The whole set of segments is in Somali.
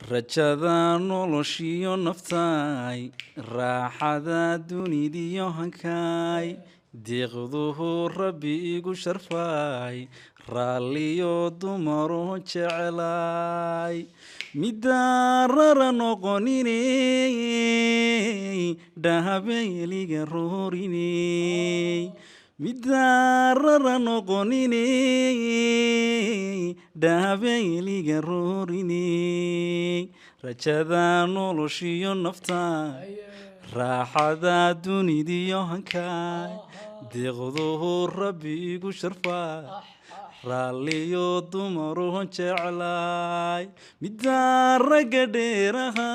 rajada noloshiyo naftaay raaxada dunidiyo hankaay deeqduhu rabbi igu sharfaay raalliyo dumaro jecelaay midaarara noqoniney dhahabeeliga rooriney midaarara noqoniney dhahabeeliga rooriney rajada noloshiyo naftaay raaxada dunidiyo hankaay deeqduhu rabbi igu sharfaay raalliyo dumaruhon jeclaay midaan ragga dheerahay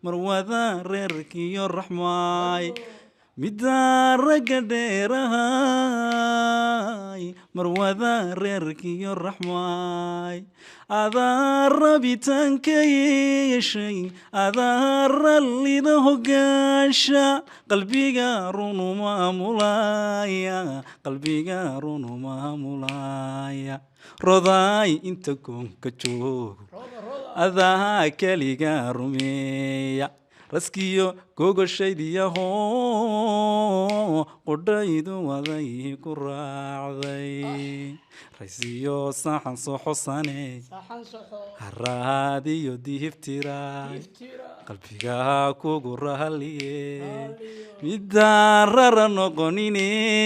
marwada reerkiyo raxmaay midaan ragga dheerahay marwada reerkiyo raxmaay adaa rabitaanka yeeshay adaa rallida hogaansha qalbiga runu maamulaya qalbiga runu maamulaya rodaay inta koonka joogo adaa keliga rumeeya raskiyo gogoshaydiyaho qudhaydu waday ku raacday raysiyo saxan soxosane haraadiyo dihiftiraay qalbiga kugu rahaliye midaarara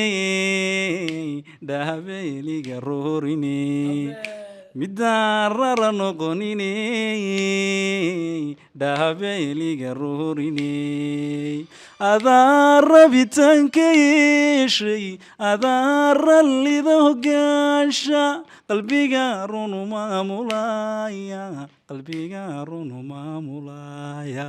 noqoniney dhahabeeliga rooriney midaarara noqoniney dhahabeeliga rooriney adaa rabitaanka yeeshay adaa rallida hogaansha qalbiga runu maamulaya qalbiga runu maamulaya